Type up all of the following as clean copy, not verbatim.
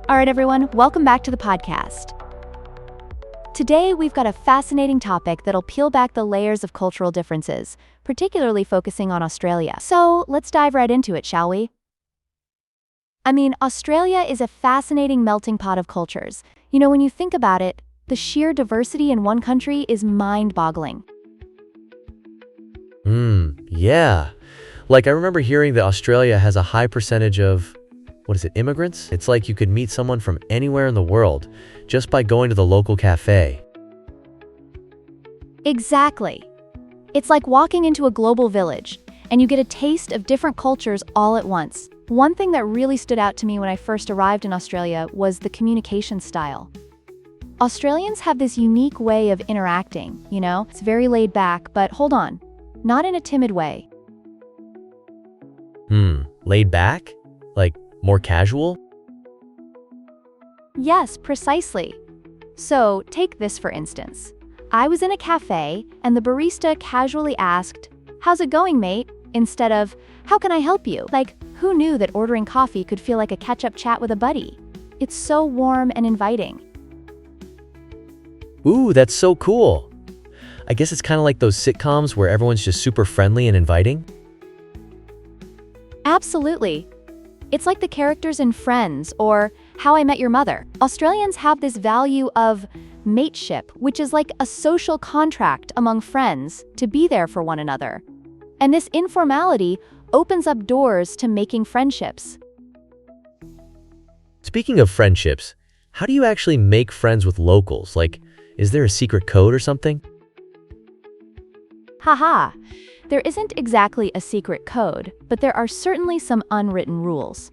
All right, everyone, welcome back to the podcast. Today, we've got a fascinating topic that'll peel back the layers of cultural differences, particularly focusing on Australia. So let's dive right into it, shall we? Australia is a fascinating melting pot of cultures. When you think about it, the sheer diversity in one country is mind-boggling. Yeah. I remember hearing that Australia has a high percentage of, immigrants? It's like you could meet someone from anywhere in the world just by going to the local cafe. Exactly. It's like walking into a global village, and you get a taste of different cultures all at once. One thing that really stood out to me when I first arrived in Australia was the communication style. Australians have this unique way of interacting, It's very laid back, but hold on, not in a timid way. Laid back? More casual? Yes, precisely. So, take this for instance. I was in a cafe, and the barista casually asked, "How's it going, mate?" instead of, "How can I help you?" Who knew that ordering coffee could feel like a catch-up chat with a buddy? It's so warm and inviting. Ooh, that's so cool. I guess it's kind of like those sitcoms where everyone's just super friendly and inviting. Absolutely. It's like the characters in Friends or How I Met Your Mother. Australians have this value of mateship, which is like a social contract among friends to be there for one another. And this informality opens up doors to making friendships. Speaking of friendships, how do you actually make friends with locals? Is there a secret code or something? Haha. There isn't exactly a secret code, but there are certainly some unwritten rules.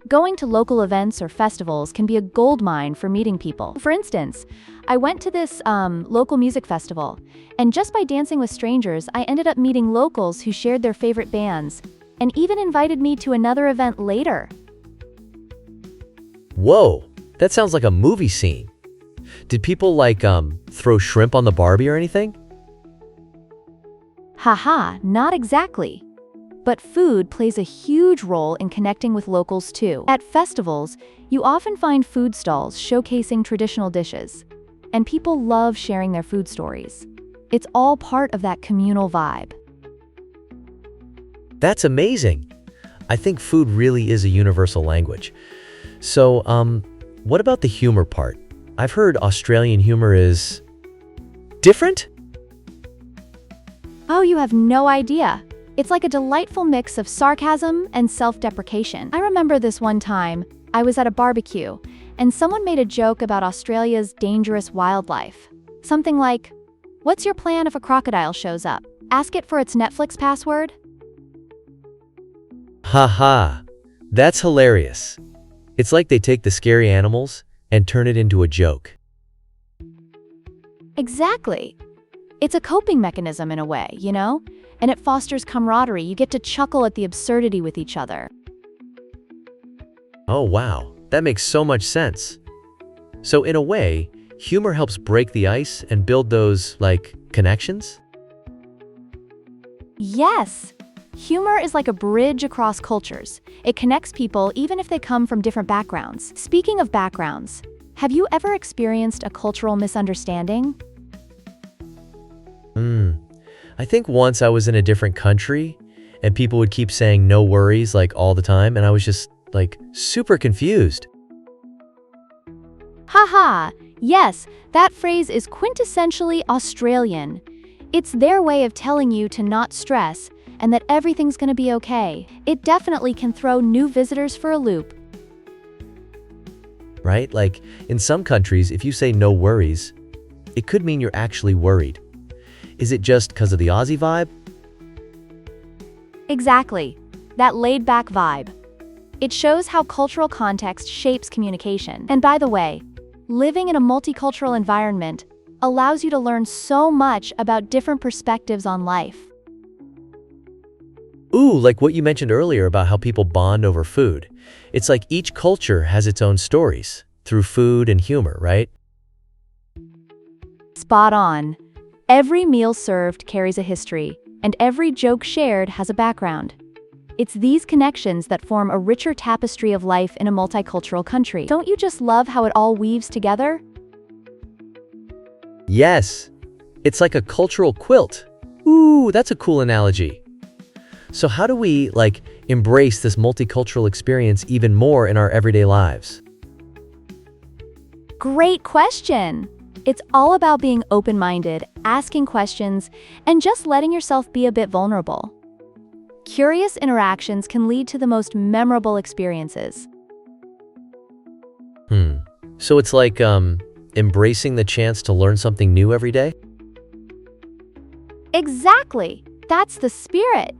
Going to local events or festivals can be a goldmine for meeting people. For instance, I went to this local music festival, and just by dancing with strangers, I ended up meeting locals who shared their favorite bands, and even invited me to another event later. Whoa, that sounds like a movie scene. Did people throw shrimp on the Barbie or anything? Haha, not exactly. But food plays a huge role in connecting with locals too. At festivals, you often find food stalls showcasing traditional dishes, and people love sharing their food stories. It's all part of that communal vibe. That's amazing. I think food really is a universal language. So, what about the humor part? I've heard Australian humor is different? Oh, you have no idea. It's like a delightful mix of sarcasm and self-deprecation. I remember this one time, I was at a barbecue, and someone made a joke about Australia's dangerous wildlife. Something like, "What's your plan if a crocodile shows up? Ask it for its Netflix password?" Haha, that's hilarious. It's like they take the scary animals and turn it into a joke. Exactly. It's a coping mechanism in a way, And it fosters camaraderie. You get to chuckle at the absurdity with each other. Oh wow, that makes so much sense. So in a way, humor helps break the ice and build those, connections? Yes. Humor is like a bridge across cultures. It connects people even if they come from different backgrounds. Speaking of backgrounds, have you ever experienced a cultural misunderstanding? I think once I was in a different country and people would keep saying no worries all the time, and I was just super confused. Haha, yes, that phrase is quintessentially Australian. It's their way of telling you to not stress and that everything's gonna be okay. It definitely can throw new visitors for a loop. Right? In some countries, if you say no worries, it could mean you're actually worried. Is it just because of the Aussie vibe? Exactly. That laid-back vibe. It shows how cultural context shapes communication. And by the way, living in a multicultural environment allows you to learn so much about different perspectives on life. Ooh, like what you mentioned earlier about how people bond over food. It's like each culture has its own stories through food and humor, right? Spot on. Every meal served carries a history, and every joke shared has a background. It's these connections that form a richer tapestry of life in a multicultural country. Don't you just love how it all weaves together? Yes, it's like a cultural quilt. Ooh, that's a cool analogy. So how do we, embrace this multicultural experience even more in our everyday lives? Great question! It's all about being open-minded, asking questions, and just letting yourself be a bit vulnerable. Curious interactions can lead to the most memorable experiences. So it's like, embracing the chance to learn something new every day? Exactly! That's the spirit!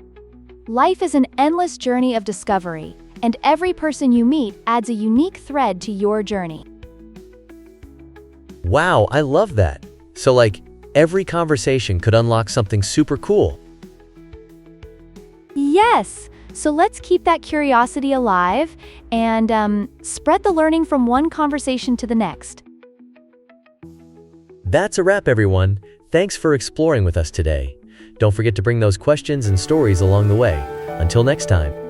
Life is an endless journey of discovery, and every person you meet adds a unique thread to your journey. Wow, I love that. So every conversation could unlock something super cool. Yes! So let's keep that curiosity alive and spread the learning from one conversation to the next. That's a wrap, everyone. Thanks for exploring with us today. Don't forget to bring those questions and stories along the way. Until next time.